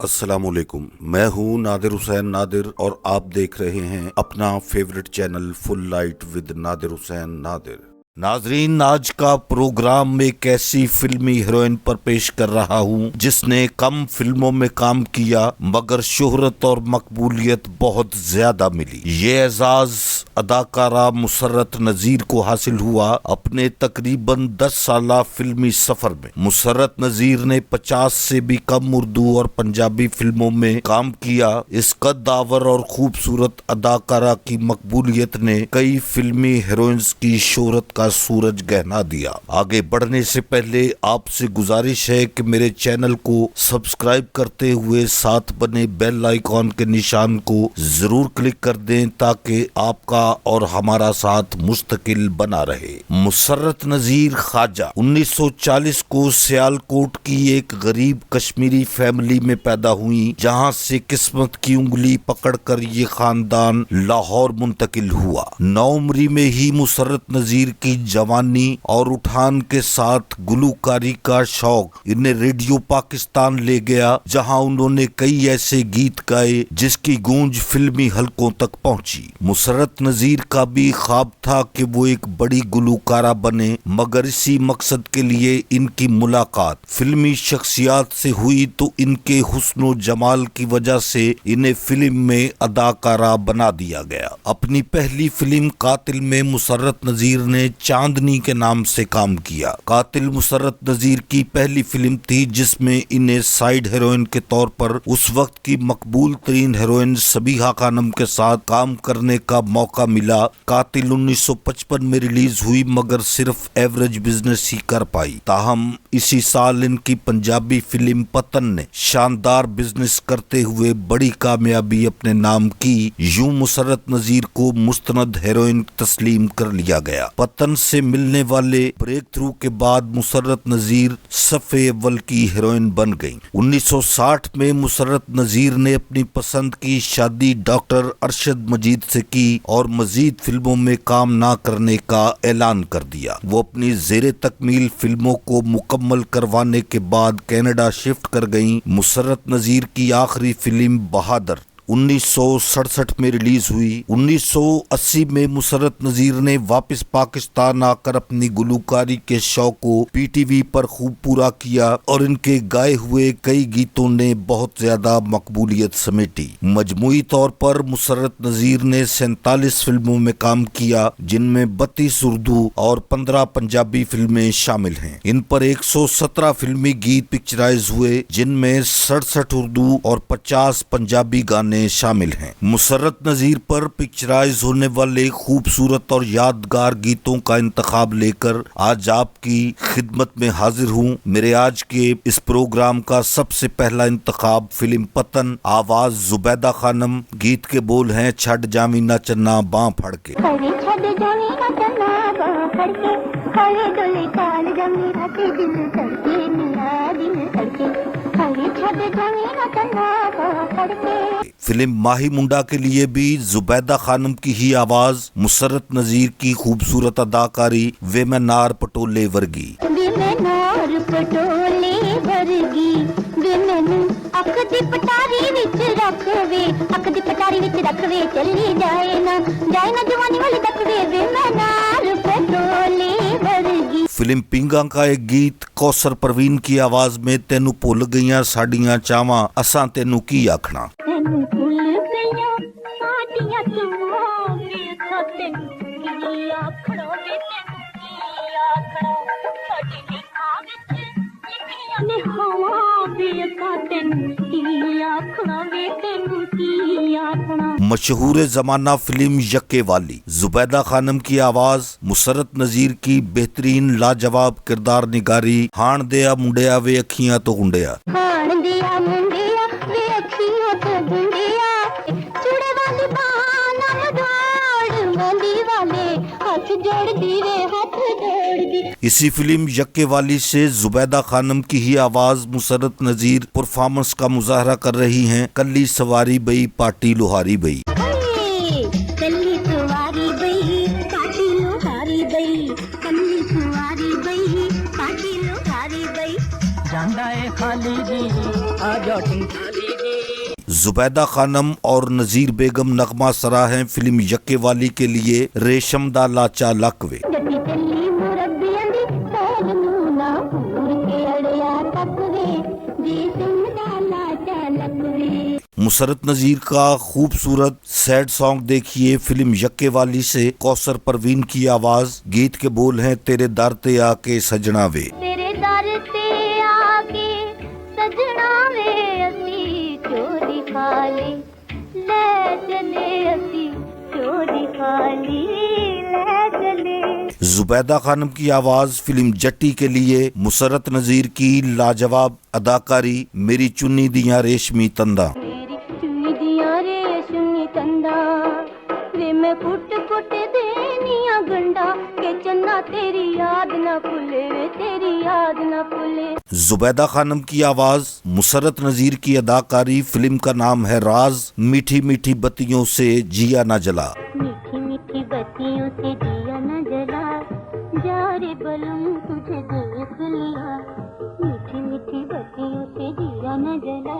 अस्सलामुअलैकुम, मैं हूँ नादिर हुसैन नादिर और आप देख रहे हैं अपना favourite channel full light with Nadir Hussain Nadir. नाजरीन, आज का प्रोग्राम एक ऐसी फिल्मी हीरोइन पर पेश कर रहा हूँ जिसने कम फिल्मों में काम किया मगर शोहरत और मकबूलियत बहुत ज्यादा मिली। ये एजाज अदाकारा मुसर्रत नजीर को हासिल हुआ अपने तकरीबन 10 साला फिल्मी सफर में। मुसर्रत नजीर ने 50 से भी कम उर्दू और पंजाबी फिल्मों में काम किया। इस कद्दावर और खूबसूरत अदाकारा की मकबूलियत ने कई फिल्मी हीरोइंस की शोहरत का सूरज गहना दिया। आगे बढ़ने से पहले आपसे गुजारिश है कि मेरे चैनल को सब्सक्राइब करते हुए साथ बने बेल आइकॉन के निशान को जरूर क्लिक कर दें ताकि आपका और हमारा साथ मुस्तकिल बना रहे। मुसर्रत नजीर ख्वाजा 1940 को सियालकोट की एक गरीब कश्मीरी फैमिली में पैदा हुई, जहां से किस्मत की उंगली पकड़कर ये खानदान लाहौर मुंतकिल हुआ। नौउम्री में ही मुसर्रत नजीर की जवानी और उठान के साथ गुलूकारी का शौक इन्हें रेडियो पाकिस्तान ले गया, जहां उन्होंने कई ऐसे गीत गाए जिसकी गूंज फिल्मी हलकों तक पहुंची। मुसर्रत नजीर का भी ख्वाब था कि वो एक बड़ी गुलूकारा बने, मगर इसी मकसद के लिए इनकी मुलाकात फिल्मी शख्सियात से हुई तो इनके हुस्न जमाल की वजह से इन्हें फिल्म में अदाकारा बना दिया गया। अपनी पहली फिल्म कातिल में मुसर्रत नजीर ने चांदनी के नाम से काम किया। कातिल मुसर्रत नजीर की पहली फिल्म थी जिसमें इन्हें साइड हीरोइन के तौर पर उस वक्त की मकबूल तरीन हीरोइन सबीहा खानम के साथ काम करने का मौका मिला। कातिल 1955 में रिलीज हुई मगर सिर्फ एवरेज बिजनेस ही कर पाई। ताहम इसी साल इनकी पंजाबी फिल्म पतन ने शानदार बिजनेस करते हुए बड़ी कामयाबी अपने नाम की। यूं मुसर्रत नजीर को मुस्तनद हीरोइन तस्लीम कर लिया गया। पतन से मिलने वाले ब्रेक थ्रू के बाद मुसर्रत नजीर सफ़े अव्वल की हीरोइन बन गईं। 1960 में मुसर्रत नजीर ने अपनी पसंद की शादी डॉक्टर अरशद मजीद से की और मजीद फिल्मों में काम ना करने का ऐलान कर दिया। वो अपनी जेरे तकमील फिल्मों को मुकम्मल करवाने के बाद कनाडा शिफ्ट कर गईं। मुसर्रत नजीर की आखिरी फिल्म बहादुर 1967 में रिलीज हुई। 1980 में मुसर्रत नजीर ने वापस पाकिस्तान आकर अपनी गुलूकारी के शौक को पीटीवी पर खूब पूरा किया और इनके गाए हुए कई गीतों ने बहुत ज्यादा मकबूलियत समेटी। मजमूई तौर पर मुसर्रत नजीर ने 47 फिल्मों में काम किया, जिनमें 32 उर्दू और 15 पंजाबी फिल्में शामिल हैं। इन पर 117 फिल्मी गीत पिक्चराइज हुए, जिनमें 67 उर्दू और 50 पंजाबी गाने शामिल हैं। मुसर्रत नजीर पर पिक्चराइज होने वाले खूबसूरत और यादगार गीतों का इंतखाब लेकर आज आपकी खिदमत में हाजिर हूँ। मेरे आज के इस प्रोग्राम का सबसे पहला इंतखाब फिल्म पतन, आवाज जुबैदा खानम, गीत के बोल हैं छड़ जामी ना चन्ना बाँ फड़ के। फिल्म माही मुंडा के लिए भी जुबैदा खानम की ही आवाज, मुसर्रत नजीर की खूबसूरत अदाकारी वे मैं नार पटोले वर्गी। फिल्म पिंगा का एक गीत कौसर परवीन की आवाज में तेनू भुल गईयां साडियां चावां असां तेनू की आखना। मशहूर जमाना फिल्म यक्के वाली, जुबैदा खानम की आवाज, मुसर्रत नजीर की बेहतरीन लाजवाब किरदार निगारी। हाण दिया मुंडिया वे अखियां तो गुंडिया। इसी फिल्म यक्के वाली से जुबैदा खानम की ही आवाज मुसर्रत नजीर परफॉर्मेंस का मुजाहरा कर रही हैं। कल्ली सवारी बई पार्टी लोहारी बई। कल्ली खाली जी आ जाओ खाली जी। जुबैदा खानम और नजीर बेगम नगमा सरा हैं फिल्म यक्के वाली के लिए रेशम दा लाचा लकवे। मुसरत नजीर का खूबसूरत सैड सॉन्ग देखिए फिल्म यक्के वाली से कौसर परवीन की आवाज। गीत के बोल हैं तेरे दर ते आके सजना वे। तेरे दर ते आके सजना वे असी चोरी खाली ले चले असी चोरी खाली ले चले। जुबैदा खानम की आवाज फिल्म जट्टी के लिए मुसरत नजीर की लाजवाब अदाकारी मेरी चुन्नी दियां रेशमी तंदा। मैं कुट कुट देनिया गंडा के चन्ना तेरी याद न भूले वे तेरी याद न भूले। जुबैदा खानम की आवाज मुसरत नजीर की अदाकारी। फिल्म का नाम है राज। मीठी मीठी बत्तियों से जिया न जला। मीठी मीठी बत्तियों से जिया न जला जा रे बलम तुझे देख लिया। मीठी मीठी बत्तियों से जिया न जला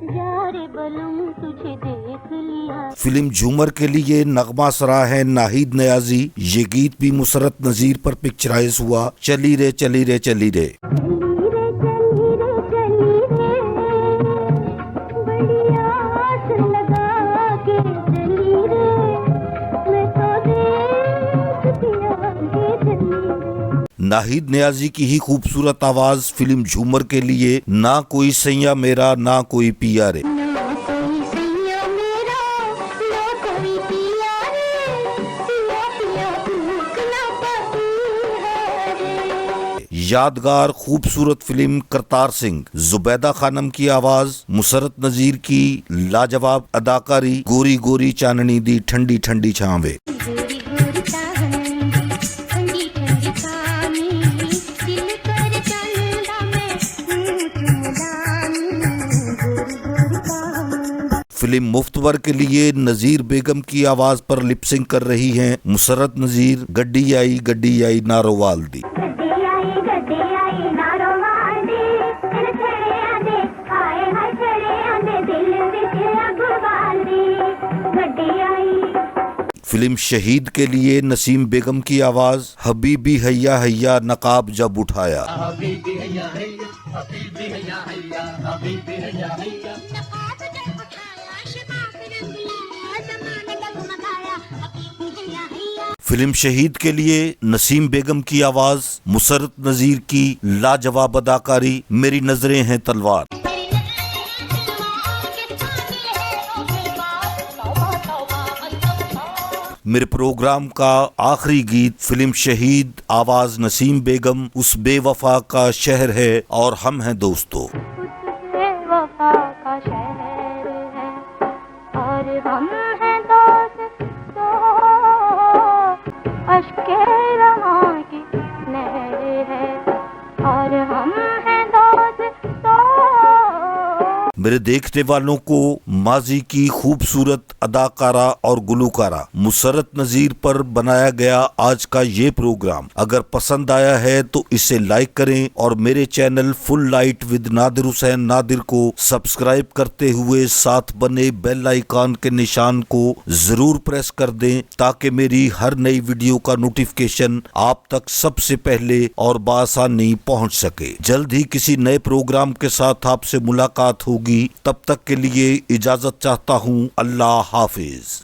जा रे बलम तुझे देख लिया। फिल्म झूमर के लिए नगमा सरा है नाहिद नियाजी। ये गीत भी मुसरत नजीर पर पिक्चराइज हुआ। चली रे चली रे चली रे। नाहिद नियाजी की ही खूबसूरत आवाज फिल्म झूमर के लिए ना कोई सैया मेरा ना कोई पिया रे। यादगार खूबसूरत फिल्म करतार सिंह। जुबैदा खानम की आवाज मुसरत नजीर की लाजवाब अदाकारी। गोरी गोरी चांदनी दी ठंडी ठंडी छावे। फिल्म मुफ्तवर के लिए नजीर बेगम की आवाज पर लिपसिंग कर रही हैं मुसरत नजीर। गड्डी आई नारोवाल दी। फिल्म शहीद के लिए नसीम बेगम की आवाज। हबीबी हैया हैया नकाब जब उठाया। हबीबी हैया हैया हबीबी हैया हैया हबीबी हैया हैया। फिल्म शहीद के लिए नसीम बेगम की आवाज मुसरत नजीर की लाजवाब अदाकारी। मेरी नजरें हैं तलवार। मेरे प्रोग्राम का आखिरी गीत फिल्म शहीद, आवाज नसीम बेगम। उस बेवफा का शहर है और हम हैं दोस्तों। बेवफा का शहर है और हम हैं दोस्तों। अश्के रहाँ की नहर है और हम हैं दोस्तों। मेरे देखने वालों को माजी की खूबसूरत अदाकारा और गुलकारा मुसरत नजीर पर बनाया गया आज का ये प्रोग्राम अगर पसंद आया है तो इसे लाइक करें और मेरे channel full light with Nadir Hussain Nadir को सब्सक्राइब करते हुए साथ बने बेल आइकॉन के निशान को जरूर प्रेस कर दें ताकि मेरी हर नई वीडियो का नोटिफिकेशन आप तक सबसे पहले और बआसानी पहुंच सके। जल्द ही किसी नए प्रोग्राम के साथ आपसे मुलाकात होगी। तब तक के लिए इजाजत चाहता हूँ। अल्लाह हाफिज।